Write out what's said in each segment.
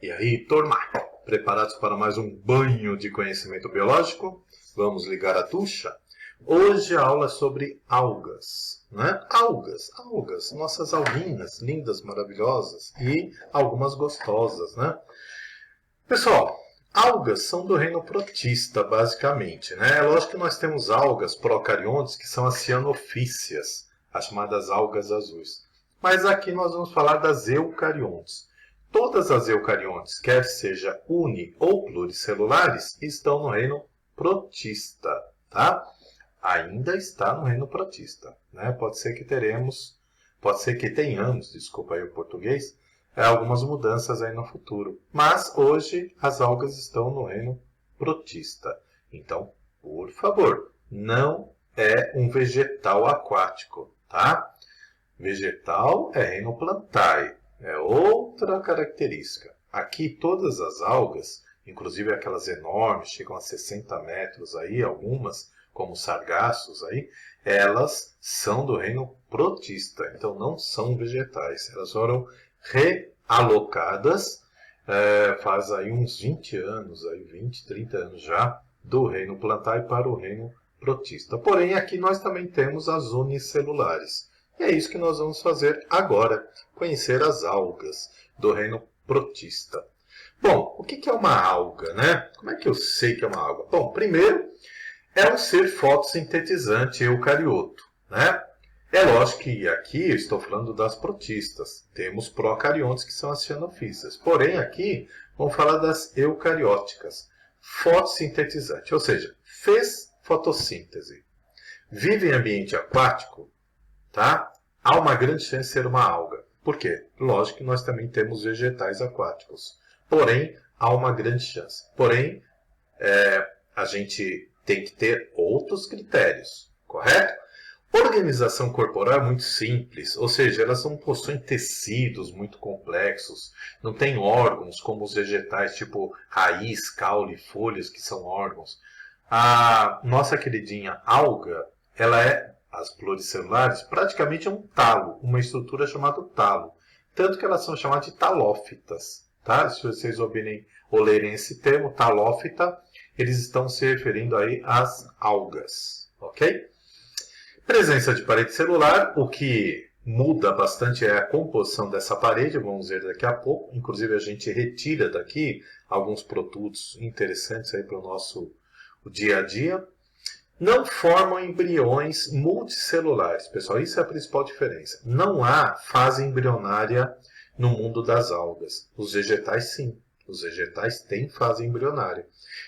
E aí, turma, preparados para mais um banho de conhecimento biológico? Vamos ligar a ducha? Hoje a aula é sobre algas, né? Algas, nossas alguinhas lindas, maravilhosas e algumas gostosas, né? Pessoal, algas são do reino protista, basicamente, né? É lógico que nós temos algas procariontes que são as cianofícias, as chamadas algas azuis. Mas aqui nós vamos falar das eucariontes. Todas as eucariontes, quer seja uni ou pluricelulares, estão no reino protista, tá? Ainda está no reino protista, né? Pode ser que tenhamos, desculpa aí o português, algumas mudanças aí no futuro. Mas hoje as algas estão no reino protista. Então, por favor, não é um vegetal aquático, tá? Vegetal é reino plantae. É outra característica. Aqui todas as algas, inclusive aquelas enormes, chegam a 60 metros aí, algumas, como sargassos aí, elas são do reino protista, então não são vegetais. Elas foram realocadas, faz aí uns 20 anos, aí 20, 30 anos já, do reino plantae para o reino protista. Porém, aqui nós também temos as unicelulares. E é isso que nós vamos fazer agora, conhecer as algas do reino protista. Bom, o que é uma alga, né? Como é que eu sei que é uma alga? Bom, primeiro, é um ser fotossintetizante eucarioto, né? É lógico que aqui eu estou falando das protistas. Temos procariontes, que são as cianofícias. Porém, aqui vamos falar das eucarióticas. Fotossintetizante, ou seja, fez fotossíntese. Vive em ambiente aquático, tá? Há uma grande chance de ser uma alga. Por quê? Lógico que nós também temos vegetais aquáticos. Porém, há uma grande chance. Porém, a gente tem que ter outros critérios, correto? Organização corporal é muito simples, ou seja, elas não possuem tecidos muito complexos, não tem órgãos como os vegetais, tipo raiz, caule, folhas, que são órgãos. A nossa queridinha alga, as pluricelulares, praticamente é um talo, uma estrutura chamada talo. Tanto que elas são chamadas de talófitas. Tá? Se vocês ouvirem ou lerem esse termo, talófita, eles estão se referindo aí às algas. Ok? Presença de parede celular, o que muda bastante é a composição dessa parede, vamos ver daqui a pouco. Inclusive a gente retira daqui alguns produtos interessantes aí para o nosso dia a dia. Não formam embriões multicelulares, pessoal, isso é a principal diferença. Não há fase embrionária no mundo das algas. Os vegetais, sim. Os vegetais têm fase embrionária.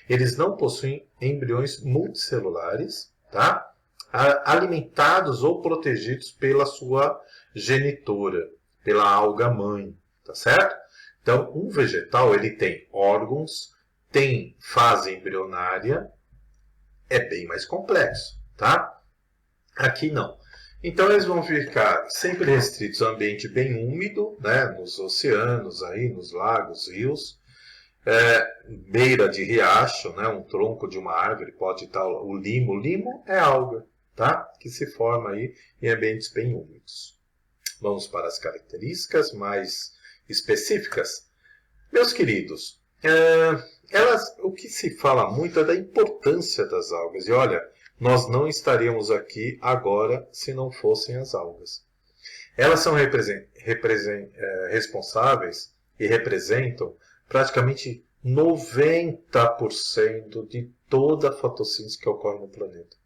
Eles não possuem embriões multicelulares, tá? Alimentados ou protegidos pela sua genitora, pela alga-mãe, tá certo? Então, um vegetal ele tem órgãos, tem fase embrionária, é bem mais complexo, tá? Aqui não. Então eles vão ficar sempre restritos a um ambiente bem úmido, né? Nos oceanos, aí, nos lagos, rios, beira de riacho, né? Um tronco de uma árvore pode estar o limo. O limo é alga, tá? Que se forma aí em ambientes bem úmidos. Vamos para as características mais específicas. Meus queridos, o que se fala muito é da importância das algas. E olha, nós não estaríamos aqui agora se não fossem as algas. Elas são responsáveis e representam praticamente 90% de toda a fotossíntese que ocorre no planeta.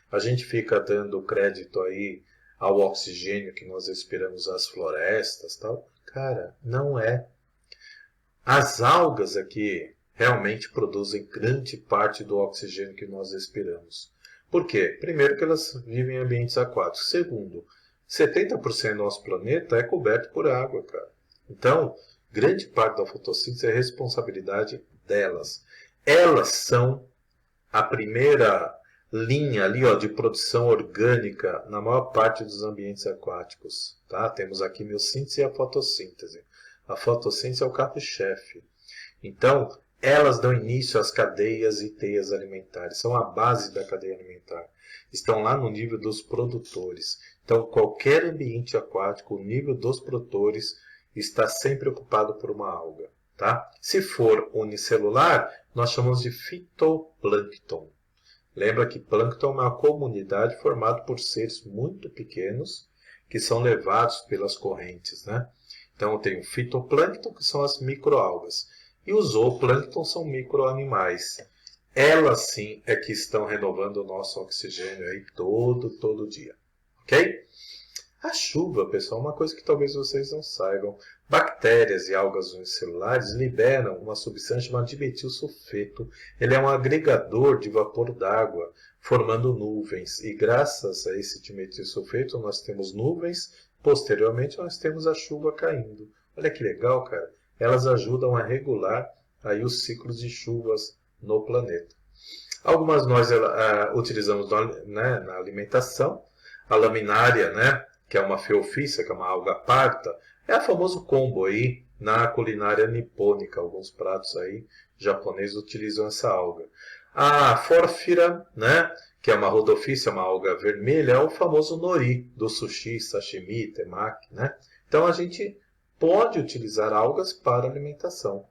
A gente fica dando crédito aí ao oxigênio que nós respiramos às florestas, tal. Cara, não é. As algas aqui realmente produzem grande parte do oxigênio que nós respiramos. Por quê? Primeiro que elas vivem em ambientes aquáticos. Segundo, 70% do nosso planeta é coberto por água, cara. Então, grande parte da fotossíntese é responsabilidade delas. Elas são a primeira linha ali, ó, de produção orgânica na maior parte dos ambientes aquáticos. Tá? Temos a quimiossíntese e a fotossíntese. A fotossíntese é o carro-chefe. Então, elas dão início às cadeias e teias alimentares. São a base da cadeia alimentar. Estão lá no nível dos produtores. Então, qualquer ambiente aquático, o nível dos produtores está sempre ocupado por uma alga. tá? Se for unicelular, nós chamamos de fitoplâncton. Lembra que plâncton é uma comunidade formada por seres muito pequenos que são levados pelas correntes, né? Então, eu tenho fitoplâncton, que são as microalgas, e os zooplâncton são microanimais. Elas sim é que estão renovando o nosso oxigênio aí todo dia, ok? A chuva, pessoal, é uma coisa que talvez vocês não saibam. Bactérias e algas unicelulares liberam uma substância chamada dimetilsulfeto. Ele é um agregador de vapor d'água, formando nuvens. E graças a esse dimetilsulfeto, nós temos nuvens. Posteriormente, nós temos a chuva caindo. Olha que legal, cara. Elas ajudam a regular aí os ciclos de chuvas no planeta. Algumas nós utilizamos na alimentação. A laminária, né? Que é uma feofícia, que é uma alga parta, é o famoso combo aí na culinária nipônica. Alguns pratos aí japoneses utilizam essa alga. A fórfira, né, que é uma rodofícia, uma alga vermelha, é o famoso nori do sushi, sashimi, temaki, né? Então a gente pode utilizar algas para alimentação,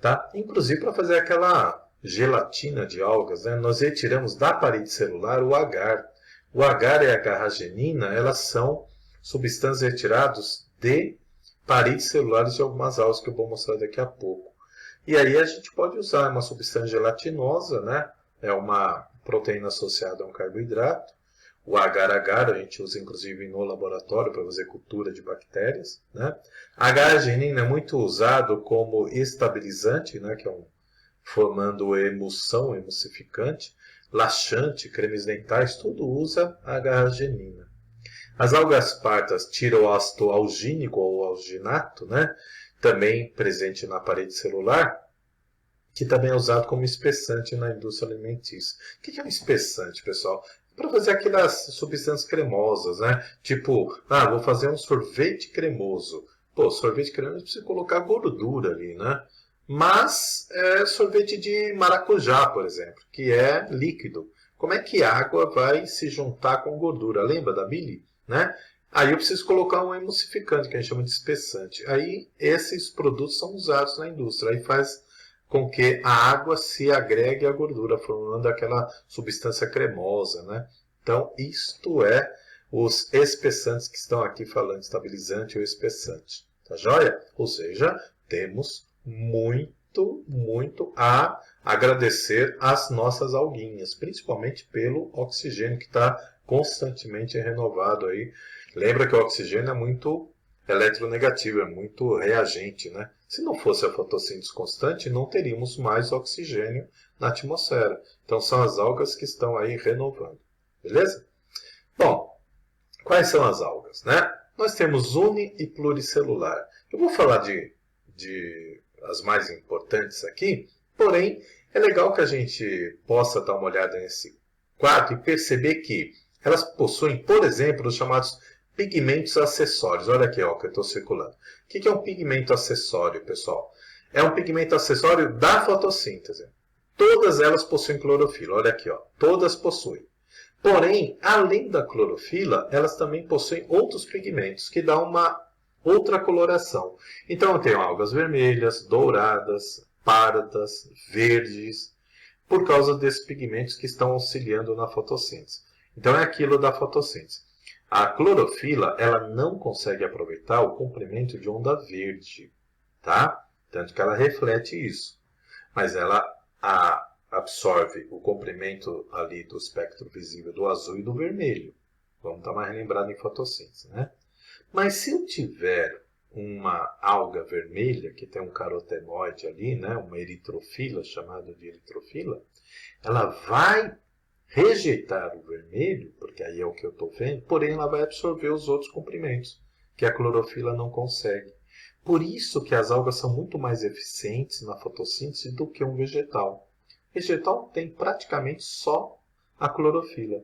tá? Inclusive para fazer aquela gelatina de algas, né? Nós retiramos da parede celular o agar. O agar e a agarragenina, elas são substâncias retiradas de paredes celulares de algumas algas que eu vou mostrar daqui a pouco. E aí a gente pode usar uma substância gelatinosa, né? É uma proteína associada a um carboidrato. O agar-agar a gente usa inclusive no laboratório para fazer cultura de bactérias, né? A agarragenina é muito usado como estabilizante, né? Que é formando emulsão, emulsificante. Laxante, cremes dentais, tudo usa a agarragenina. As algas partas, tiroasto algínico ou alginato, né? Também presente na parede celular, que também é usado como espessante na indústria alimentícia. O que é um espessante, pessoal? Para fazer aquelas substâncias cremosas, né? Tipo, vou fazer um sorvete cremoso. Pô, sorvete cremoso precisa colocar gordura ali, né? Mas sorvete de maracujá, por exemplo, que é líquido. Como é que a água vai se juntar com gordura? Lembra da bile? Né? Aí eu preciso colocar um emulsificante, que a gente chama de espessante. Aí esses produtos são usados na indústria. Aí faz com que a água se agregue à gordura, formando aquela substância cremosa. Né? Então, isto é os espessantes que estão aqui falando, estabilizante ou espessante. Tá joia? Ou seja, temos muito a agradecer às nossas alguinhas, principalmente pelo oxigênio que está constantemente renovado aí. Lembra que o oxigênio é muito eletronegativo, é muito reagente, né? Se não fosse a fotossíntese constante, não teríamos mais oxigênio na atmosfera. Então são as algas que estão aí renovando. Beleza? Bom, quais são as algas, né? Nós temos uni e pluricelular. Eu vou falar de as mais importantes aqui, porém, é legal que a gente possa dar uma olhada nesse quadro e perceber que elas possuem, por exemplo, os chamados pigmentos acessórios. Olha aqui, ó, que eu estou circulando. O que é um pigmento acessório, pessoal? É um pigmento acessório da fotossíntese. Todas elas possuem clorofila. Olha aqui, ó, todas possuem. Porém, além da clorofila, elas também possuem outros pigmentos que dão uma outra coloração. Então eu tenho algas vermelhas, douradas, pardas, verdes, por causa desses pigmentos que estão auxiliando na fotossíntese. Então é aquilo da fotossíntese. A clorofila, ela não consegue aproveitar o comprimento de onda verde, tá? Tanto que ela reflete isso. Mas ela absorve o comprimento ali do espectro visível do azul e do vermelho. Vamos estar mais lembrado em fotossíntese, né? Mas se eu tiver uma alga vermelha, que tem um carotenoide ali, né, uma eritrofila, chamada de eritrofila, ela vai rejeitar o vermelho, porque aí é o que eu estou vendo, porém ela vai absorver os outros comprimentos, que a clorofila não consegue. Por isso que as algas são muito mais eficientes na fotossíntese do que um vegetal. O vegetal tem praticamente só a clorofila.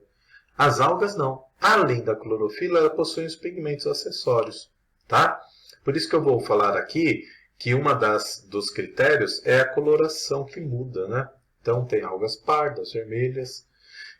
As algas não. Além da clorofila, ela possui os pigmentos acessórios, tá? Por isso que eu vou falar aqui que uma dos critérios é a coloração que muda, né? Então tem algas pardas, vermelhas.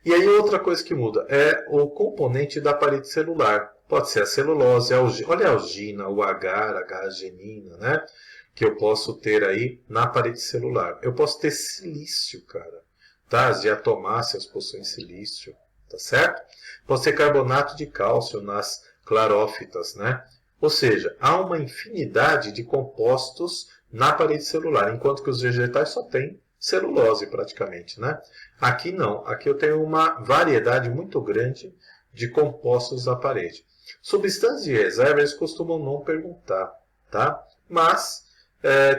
E aí outra coisa que muda é o componente da parede celular. Pode ser a celulose, olha a algina, o agar, a agarragenina, né? O que eu posso ter aí na parede celular? Eu posso ter silício, cara. Tá? As diatomáceas possuem silício, tá certo? Posso ter carbonato de cálcio nas clarófitas, né? Ou seja, há uma infinidade de compostos na parede celular, enquanto que os vegetais só têm celulose praticamente, né? Aqui não, aqui eu tenho uma variedade muito grande de compostos na parede. Substâncias de reserva eles costumam não perguntar, tá? Mas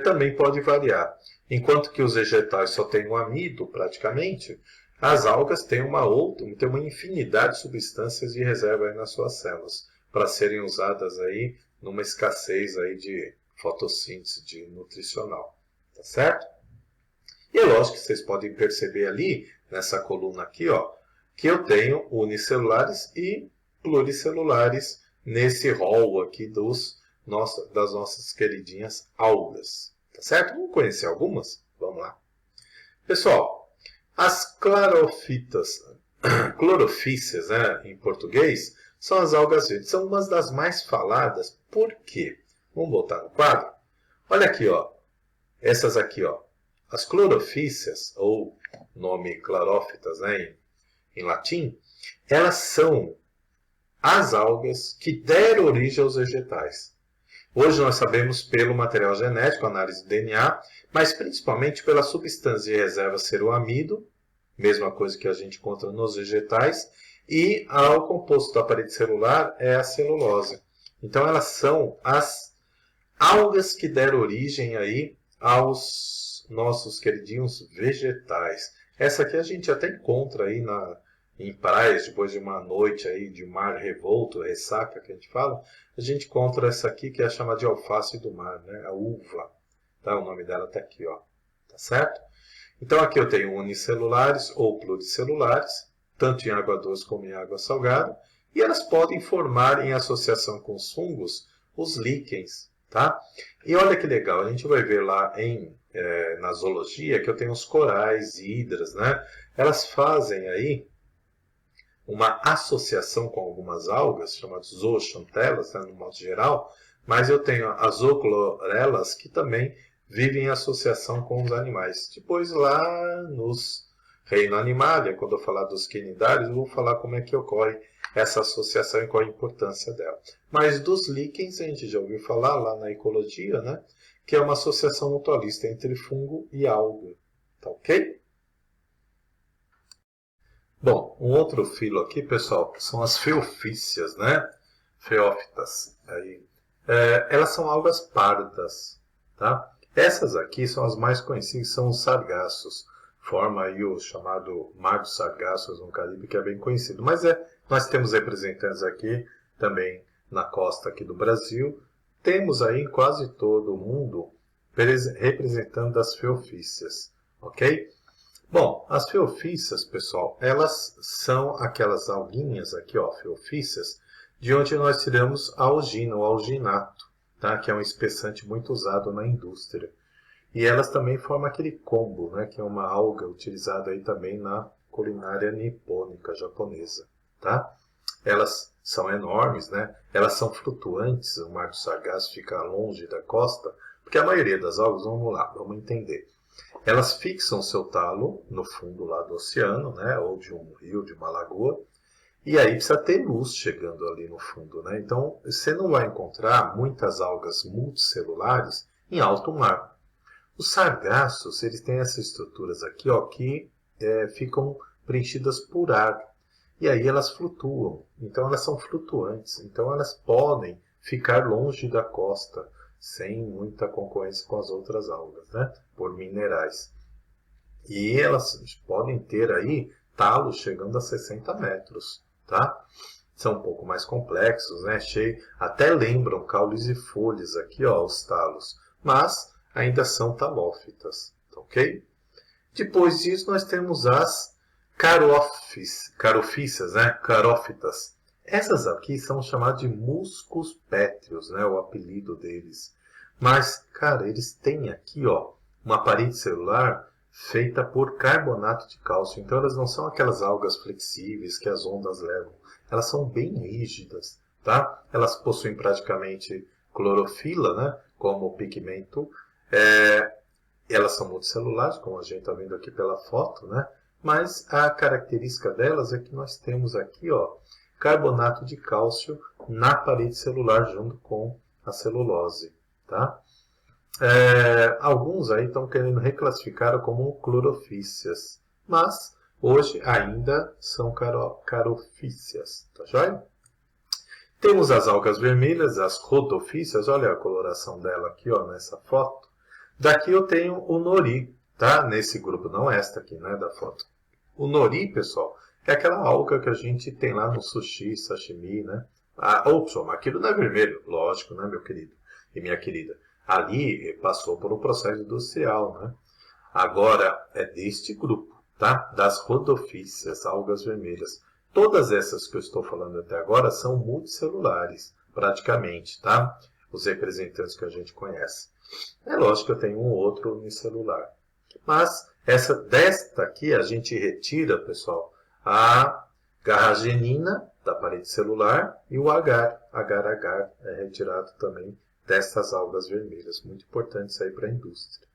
também pode variar. Enquanto que os vegetais só têm o amido praticamente, as algas têm têm uma infinidade de substâncias de reserva aí nas suas células para serem usadas aí numa escassez aí de fotossíntese de nutricional, tá certo? E é lógico que vocês podem perceber ali, nessa coluna aqui, ó, que eu tenho unicelulares e pluricelulares nesse rol aqui das nossas queridinhas algas. Tá certo? Vamos conhecer algumas? Vamos lá. Pessoal, as clorofíceas, né, em português, são as algas verdes. São umas das mais faladas. Por quê? Vamos botar no quadro? Olha aqui, ó. Essas aqui, ó. As clorofíceas, ou nome clarófitas, né, em latim, elas são as algas que deram origem aos vegetais. Hoje nós sabemos pelo material genético, análise do DNA, mas principalmente pela substância de reserva ser o amido, mesma coisa que a gente encontra nos vegetais, e o composto da parede celular é a celulose. Então elas são as algas que deram origem aí aos nossos queridinhos vegetais. Essa aqui a gente até encontra aí em praias, depois de uma noite aí de mar revolto, ressaca que a gente fala, a gente encontra essa aqui que é chamada de alface do mar, né? A uva. Tá? O nome dela está aqui, ó. Tá certo? Então aqui eu tenho unicelulares ou pluricelulares, tanto em água doce como em água salgada, e elas podem formar em associação com os fungos os líquens, tá? E olha que legal, a gente vai ver lá na zoologia que eu tenho os corais e hidras, né? Elas fazem aí uma associação com algumas algas, chamadas zooxantelas, né, no modo geral, mas eu tenho as zooclorelas que também vivem em associação com os animais. Depois lá nos reino animalia, quando eu falar dos quinidários, eu vou falar como é que ocorre essa associação e qual a importância dela. Mas dos líquens a gente já ouviu falar lá na ecologia, né, que é uma associação mutualista entre fungo e alga. Tá ok? Bom, um outro filo aqui, pessoal, são as feofícias, né? Feófitas. Elas são algas pardas, tá? Essas aqui são as mais conhecidas, são os sargassos. Forma aí o chamado mar dos sargassos no Caribe, que é bem conhecido. Mas nós temos representantes aqui também na costa aqui do Brasil. Temos aí em quase todo o mundo representando as feofícias, ok? Bom, as feofícias, pessoal, elas são aquelas alguinhas aqui, ó, feofícias, de onde nós tiramos a algina, o alginato, tá? Que é um espessante muito usado na indústria. E elas também formam aquele kombu, né? Que é uma alga utilizada aí também na culinária nipônica japonesa, tá? Elas são enormes, né? Elas são flutuantes, o mar do Sargasso fica longe da costa, porque a maioria das algas, vamos lá, vamos entender. Elas fixam seu talo no fundo lá do oceano, né? Ou de um rio, de uma lagoa, e aí precisa ter luz chegando ali no fundo, né? Então, você não vai encontrar muitas algas multicelulares em alto mar. Os sargassos, eles têm essas estruturas aqui, ó, que ficam preenchidas por ar. E aí elas flutuam. Então, elas são flutuantes. Então, elas podem ficar longe da costa, sem muita concorrência com as outras algas, né? Por minerais. E elas podem ter aí talos chegando a 60 metros, tá? São um pouco mais complexos, né? Até lembram caules e folhas aqui, ó, os talos. Mas ainda são talófitas, ok? Depois disso, nós temos as carofícias, né? Carófitas. Essas aqui são chamadas de muscos pétreos, né? O apelido deles. Mas, cara, eles têm aqui, ó, uma parede celular feita por carbonato de cálcio. Então, elas não são aquelas algas flexíveis que as ondas levam. Elas são bem rígidas, tá? Elas possuem praticamente clorofila, né? Como pigmento Elas são multicelulares, como a gente está vendo aqui pela foto, né? Mas a característica delas é que nós temos aqui, ó, carbonato de cálcio na parede celular junto com a celulose, tá? Alguns aí estão querendo reclassificar como clorofícias, mas hoje ainda são carofícias, tá joia? Temos as algas vermelhas, as rodofícias, olha a coloração dela aqui, ó, nessa foto. Daqui eu tenho o nori, tá? Nesse grupo, não esta aqui, né, da foto. O nori, pessoal, é aquela alga que a gente tem lá no sushi, sashimi, né? Aquilo não é vermelho, lógico, né, meu querido e minha querida? Ali passou por um processo industrial, né? Agora é deste grupo, tá? Das rodofícias, algas vermelhas. Todas essas que eu estou falando até agora são multicelulares, praticamente, tá? Os representantes que a gente conhece. É lógico que eu tenho um outro unicelular. Mas desta aqui a gente retira, pessoal, a garragenina da parede celular e o agar. Agar-agar é retirado também destas algas vermelhas. Muito importante isso aí para a indústria.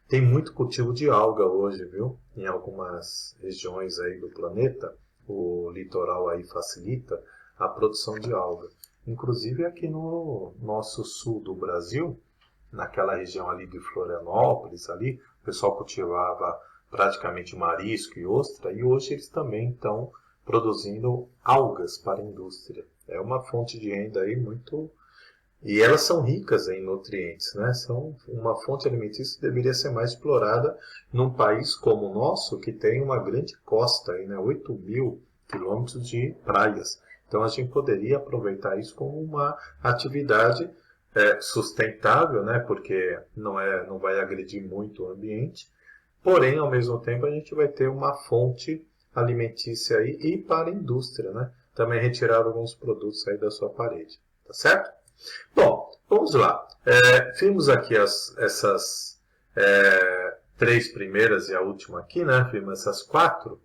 Tem muito cultivo de alga hoje, viu? Em algumas regiões aí do planeta, o litoral aí facilita a produção de alga. Inclusive aqui no nosso sul do Brasil, naquela região ali de Florianópolis, ali, o pessoal cultivava praticamente marisco e ostra, e hoje eles também estão produzindo algas para a indústria. É uma fonte de renda aí muito... E elas são ricas em nutrientes, né? São uma fonte alimentícia que deveria ser mais explorada num país como o nosso, que tem uma grande costa, aí, né? 8.000 quilômetros de praias. Então a gente poderia aproveitar isso como uma atividade sustentável, né? Porque não vai agredir muito o ambiente. Porém, ao mesmo tempo, a gente vai ter uma fonte alimentícia aí e para a indústria, né? Também retirar alguns produtos aí da sua parede, tá certo? Bom, vamos lá. Vimos aqui essas três primeiras e a última aqui, né? Vimos essas 4.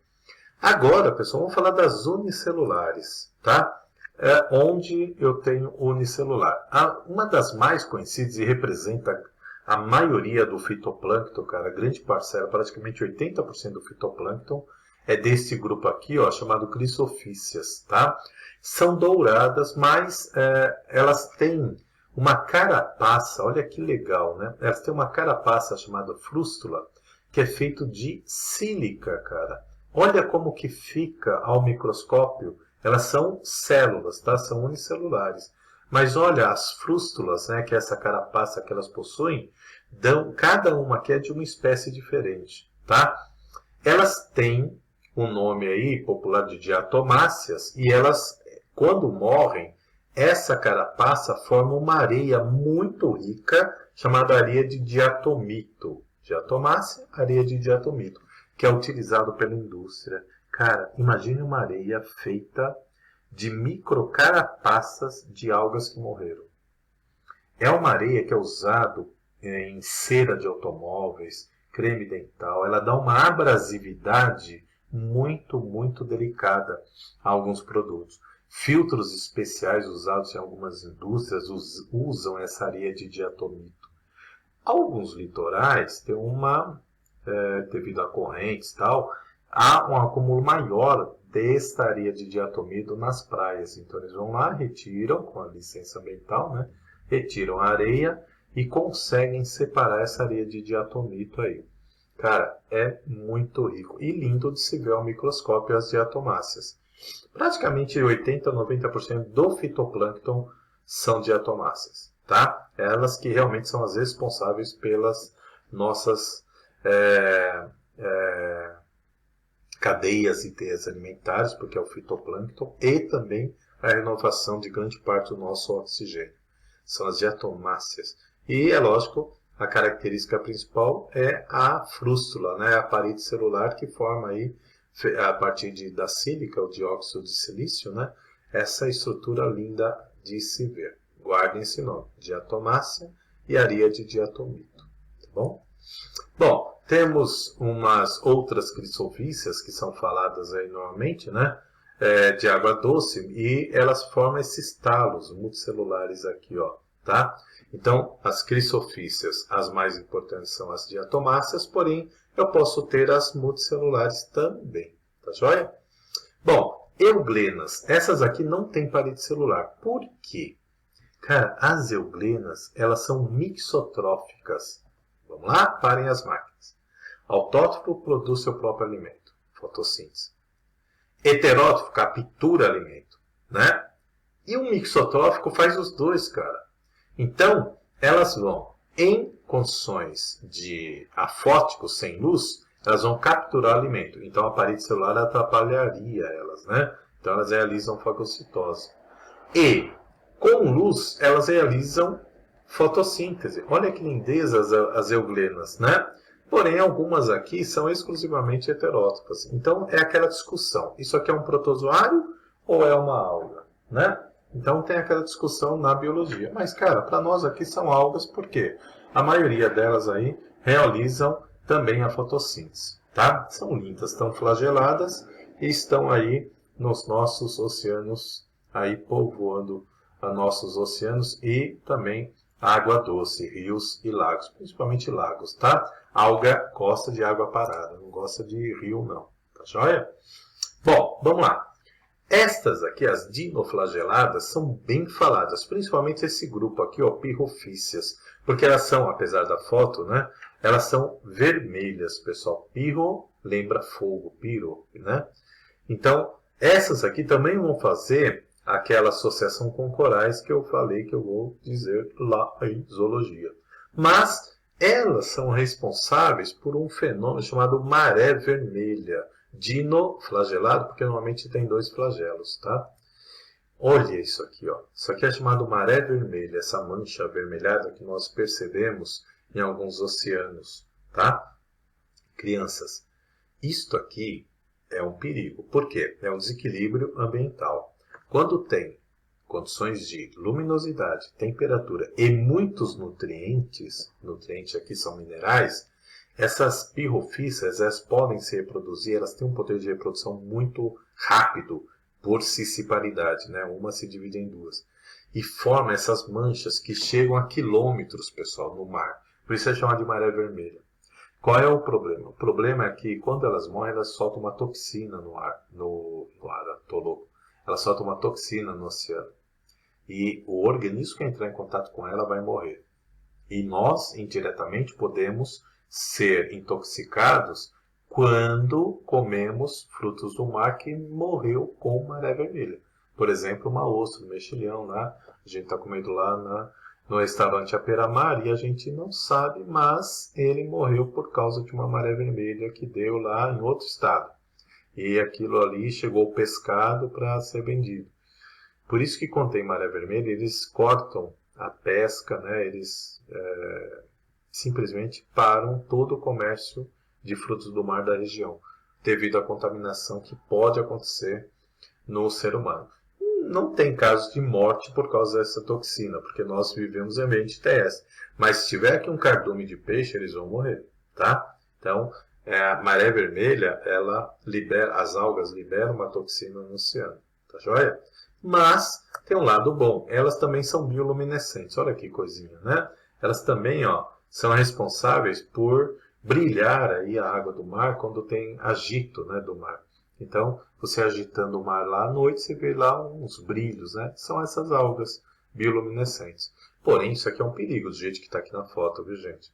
Agora, pessoal, vamos falar das unicelulares, tá? Onde eu tenho unicelular. Uma das mais conhecidas e representa a maioria do fitoplâncton, cara, grande parcela, praticamente 80% do fitoplâncton, é desse grupo aqui, ó, chamado Chrysophycias, tá? São douradas, mas elas têm uma carapaça, olha que legal, né? Elas têm uma carapaça chamada frústula, que é feito de sílica, cara. Olha como que fica ao microscópio. Elas são células, tá? São unicelulares. Mas olha, as frústulas, né, que é essa carapaça que elas possuem, cada uma aqui é de uma espécie diferente, tá? Elas têm um nome aí popular de diatomáceas e elas, quando morrem, essa carapaça forma uma areia muito rica chamada areia de diatomito. Diatomácea, areia de diatomito, que é utilizado pela indústria. Cara, imagine uma areia feita de microcarapaças de algas que morreram. É uma areia que é usada em cera de automóveis, creme dental. Ela dá uma abrasividade muito, muito delicada a alguns produtos. Filtros especiais usados em algumas indústrias usam essa areia de diatomito. Alguns litorais têm devido a correntes e tal, há um acúmulo maior desta areia de diatomito nas praias. Então eles vão lá, retiram, com a licença ambiental, né? Retiram a areia e conseguem separar essa areia de diatomito aí. Cara, é muito rico e lindo de se ver ao microscópio as diatomáceas. Praticamente 80 a 90% do fitoplâncton são diatomáceas, tá? Elas que realmente são as responsáveis pelas nossas cadeias e teias alimentares, porque é o fitoplâncton, e também a renovação de grande parte do nosso oxigênio. São as diatomáceas. E, é lógico, a característica principal é a frústula, né? A parede celular que forma aí, a partir da sílica, o dióxido de silício, né? Essa estrutura linda de se ver. Guardem esse nome, diatomácea e areia de diatomito. Tá bom? Bom, temos umas outras chrysophycias que são faladas aí normalmente, né? De água doce, e elas formam esses talos multicelulares aqui, ó, tá? Então, as crisofíceas, as mais importantes são as diatomáceas, porém, eu posso ter as multicelulares também, tá joia? Bom, euglenas, essas aqui não têm parede celular. Por quê? Cara, as euglenas, elas são mixotróficas. Vamos lá? Parem as máquinas. Autótrofo produz seu próprio alimento, fotossíntese. Heterótrofo captura alimento, né? E o mixotrófico faz os dois, cara. Então, elas vão, em condições de afótico sem luz, elas vão capturar alimento. Então, a parede celular atrapalharia elas, né? Então, elas realizam fagocitose. E, com luz, elas realizam fotossíntese. Olha que lindeza as euglenas, né? Porém, algumas aqui são exclusivamente heterótrofas. Então, é aquela discussão. Isso aqui é um protozoário ou é uma alga, né? Então, tem aquela discussão na biologia. Mas, cara, para nós aqui são algas porque a maioria delas aí realizam também a fotossíntese, tá? São lindas, estão flageladas e estão aí nos nossos oceanos, aí povoando a nossos oceanos e também água doce, rios e lagos, principalmente lagos, tá? Alga gosta de água parada, não gosta de rio não, tá joia? Bom, vamos lá. Estas aqui, as dinoflageladas, são bem faladas, principalmente esse grupo aqui, ó, pirrofíceas, porque elas são, apesar da foto, né, elas são vermelhas, pessoal. Pirro lembra fogo, piro, né? Então, essas aqui também vão fazer aquela associação com corais que eu falei que eu vou dizer lá em zoologia. Mas elas são responsáveis por um fenômeno chamado maré vermelha. Dinoflagelado, porque normalmente tem dois flagelos, tá? Olha isso aqui, ó. Isso aqui é chamado maré vermelha, essa mancha avermelhada que nós percebemos em alguns oceanos, tá? Crianças, isto aqui é um perigo. Por quê? É um desequilíbrio ambiental. Quando tem condições de luminosidade, temperatura e muitos nutrientes aqui são minerais, essas pirrofíceas, elas podem se reproduzir, elas têm um poder de reprodução muito rápido por cisciparidade, né? Uma se divide em duas. E forma essas manchas que chegam a quilômetros, pessoal, no mar. Por isso é chamado de maré vermelha. Qual é o problema? O problema é que quando elas morrem, elas soltam uma toxina no ar. No ar, tô louco. Elas soltam uma toxina no oceano. E o organismo que entrar em contato com ela vai morrer. E nós, indiretamente, podemos ser intoxicados quando comemos frutos do mar que morreu com maré vermelha. Por exemplo, uma ostra, um mexilhão, né? A gente está comendo lá no restaurante Aperamar e a gente não sabe, mas ele morreu por causa de uma maré vermelha que deu lá em outro estado. E aquilo ali chegou o pescado para ser vendido. Por isso que quando tem maré vermelha, eles cortam a pesca, né? Eles simplesmente param todo o comércio de frutos do mar da região, devido à contaminação que pode acontecer no ser humano. Não tem casos de morte por causa dessa toxina, porque nós vivemos em ambiente terrestre. Mas se tiver aqui um cardume de peixe, eles vão morrer, tá? Então, a maré vermelha, as algas liberam uma toxina no oceano, tá joia? Mas tem um lado bom, elas também são bioluminescentes, olha que coisinha, né? Elas também, ó, são responsáveis por brilhar aí a água do mar quando tem agito, né, do mar. Então, você agitando o mar lá à noite, você vê lá uns brilhos, né? São essas algas bioluminescentes. Porém, isso aqui é um perigo, do jeito que está aqui na foto, viu, gente?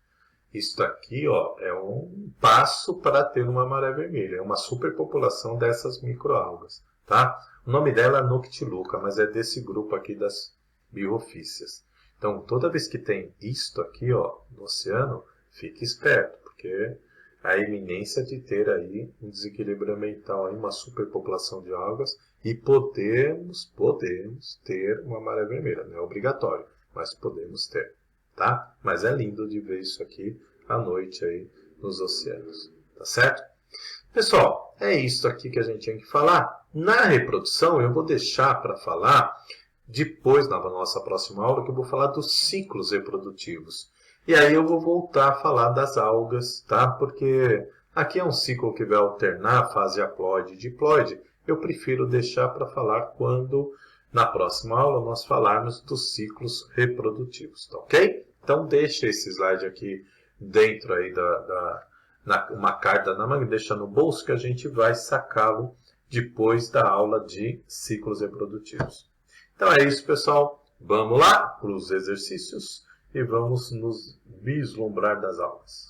Isso aqui, ó, é um passo para ter uma maré vermelha. É uma superpopulação dessas microalgas, tá? O nome dela é Noctiluca, mas é desse grupo aqui das biofícias. Então, toda vez que tem isto aqui, ó, no oceano, fique esperto, porque a iminência de ter aí um desequilíbrio ambiental, aí, uma superpopulação de algas, e podemos ter uma maré vermelha. Não é obrigatório, mas podemos ter, tá? Mas é lindo de ver isso aqui à noite aí nos oceanos, tá certo? Pessoal, é isso aqui que a gente tinha que falar. Na reprodução, eu vou deixar para falar depois, na nossa próxima aula, que eu vou falar dos ciclos reprodutivos. E aí eu vou voltar a falar das algas, tá? Porque aqui é um ciclo que vai alternar a fase haploide e diploide. Eu prefiro deixar para falar quando na próxima aula nós falarmos dos ciclos reprodutivos, tá ok? Então deixa esse slide aqui dentro aí uma carta na manga, deixa no bolso que a gente vai sacá-lo depois da aula de ciclos reprodutivos. Então é isso, pessoal. Vamos lá para os exercícios e vamos nos vislumbrar das aulas.